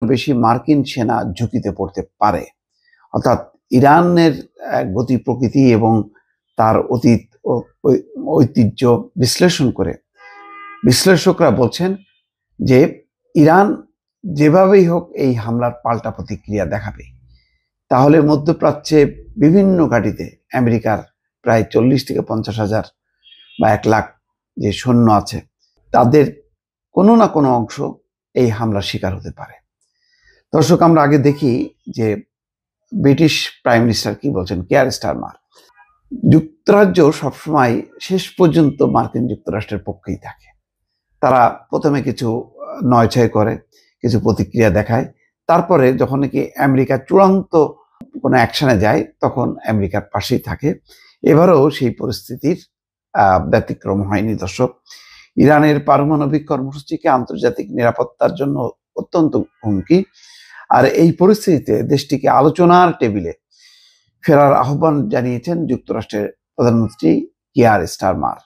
বেশি মার্কিন সেনা ঝুঁকিতে পড়তে পারে। অর্থাৎ ইরানের গতি প্রকৃতি এবং তার অতীত ঐতিহ্য বিশ্লেষণ করে বিশ্লেষকরা বলছেন যে ইরান যেভাবেই হোক এই হামলার পাল্টা প্রতিক্রিয়া দেখাবে। তাহলে মধ্যপ্রাচ্যে বিভিন্ন ঘাঁটিতে আমেরিকার প্রায় 40 থেকে 50,000 বা 1 লাখ যে সৈন্য আছে তাদের কোনো না কোনো অংশ এই হামলার শিকার হতে পারে। দর্শক, আমরা আগে দেখি যে ব্রিটিশ প্রাইম মিনিস্টার কি বলছেন, কেয়ার স্টারমার। যুক্তরাজ্য সবসময় শেষ পর্যন্ত মার্কিন যুক্তরাষ্ট্রের পক্ষেই থাকে। তারা প্রথমে কিছু নয়ছয় করে, কিছু প্রতিক্রিয়া দেখায়, তারপরে যখন নাকি আমেরিকা চূড়ান্ত কোনো অ্যাকশনে যায় তখন আমেরিকার পাশেই থাকে। এবারেও সেই পরিস্থিতির ব্যতিক্রম হয়নি। দর্শক, ইরানের পারমাণবিক কর্মসূচিকে আন্তর্জাতিক নিরাপত্তার জন্য অত্যন্ত হুমকি, আর এই পরিস্থিতিতে দেশটিকে আলোচনার টেবিলে ফেরার আহ্বান জানিয়েছেন যুক্তরাষ্ট্রের প্রধানমন্ত্রী কিয়ার স্টারমার।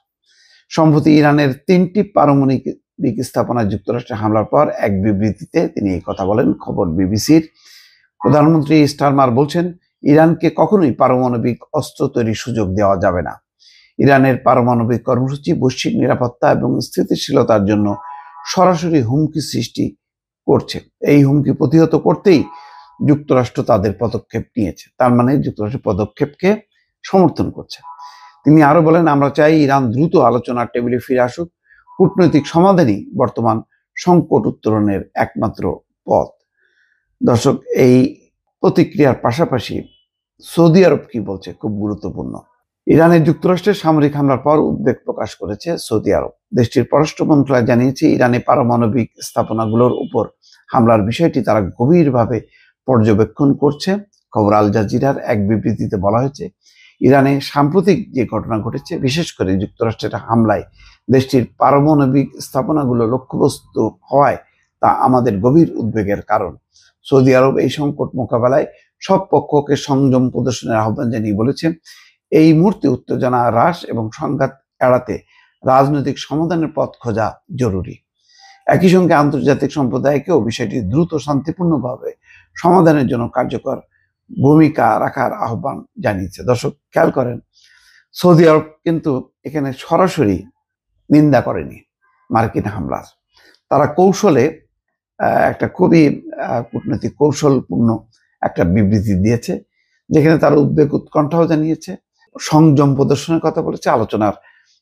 সম্প্রতি ইরানের 3টি পারমাণবিক স্থাপনায় যুক্তরাষ্ট্রের হামলার পর এক বিবৃতিতে তিনি এই কথা বলেন। খবর বিবিসির। প্রধানমন্ত্রী স্টারমার বলছেন, ইরানকে কখনোই পারমাণবিক অস্ত্র তৈরির সুযোগ দেওয়া যাবে না। ইরানের পারমাণবিক কর্মসূচি বৈশ্বিক নিরাপত্তা এবং স্থিতিশীলতার জন্য সরাসরি হুমকি সৃষ্টি করছে। এই হুমকি প্রতিহত করতেই যুক্তরাষ্ট্র তাদের পদক্ষেপ নিয়েছে। তার মানে যুক্তরাষ্ট্রের পদক্ষেপকে সমর্থন করছে। তিনি আরো বলেন, আমরা চাই ইরান দ্রুত আলোচনার টেবিলে ফিরে আসুক। কূটনৈতিক সমাধানই বর্তমান সংকট উত্তরণের একমাত্র পথ। দর্শক, এই প্রতিক্রিয়ার পাশাপাশি সৌদি আরব কি বলছে খুব গুরুত্বপূর্ণ। ইরানের যুক্তরাষ্ট্রের সামরিক হামলার পর উদ্বেগ প্রকাশ করেছে সৌদি আরব। দেশটির পররাষ্ট্র মন্ত্রণালয় জানিয়েছে, ইরানে পারমাণবিক স্থাপনাগুলোর উপর হামলার বিষয়টি তারা গভীরভাবে পর্যবেক্ষণ করছে। খবর আল জাজিরার এক বিবৃতিতে বলা হয়েছে, ইরানে সাম্প্রতিক যে ঘটনা ঘটেছে, বিশেষ করে যুক্তরাষ্ট্রের হামলায় দেশটির পারমাণবিক স্থাপনাগুলো লক্ষ্যবস্তু হওয়ায় তা আমাদের গভীর উদ্বেগের কারণ। সৌদি আরব এই সংকট মোকাবেলায় সব পক্ষকে সংযম প্রদর্শনের আহ্বান জানিয়ে বলেছে, এই মুহূর্তে উত্তেজনা হ্রাস এবং সংঘাত এড়াতে রাজনৈতিক সমাধানের পথ খোঁজা জরুরি। একই সঙ্গে আন্তর্জাতিক সম্প্রদায়কেও বিষয়টি দ্রুত শান্তিপূর্ণভাবে সমাধানের জন্য কার্যকর ভূমিকা রাখার আহ্বান জানিয়েছে। দর্শক, খেয়াল করেন, সৌদি আরব কিন্তু এখানে সরাসরি নিন্দা করেনি মার্কিন হামলার। তারা কৌশলে একটা খুবই কূটনৈতিক কৌশলপূর্ণ একটা বিবৃতি দিয়েছে, যেখানে তারা উদ্বেগ উৎকণ্ঠাও জানিয়েছে, সংযম প্রদর্শনের কথা বলেছে, আলোচনার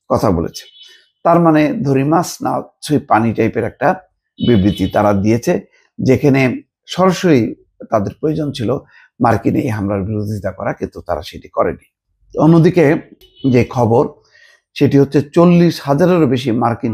কথা বলেছে। তার মানে ধরি মাছ না ছুঁই পানি টাইপের একটা বিবৃতি তারা দিয়েছে, যেখানে সরাসরি তাদের প্রয়োজন ছিল মার্কিন এই হামলার বিরোধিতা করা, কিন্তু তারা সেটি করেনি। অন্যদিকে যে খবর সেটি হচ্ছে 40,000-এরও বেশি মার্কিন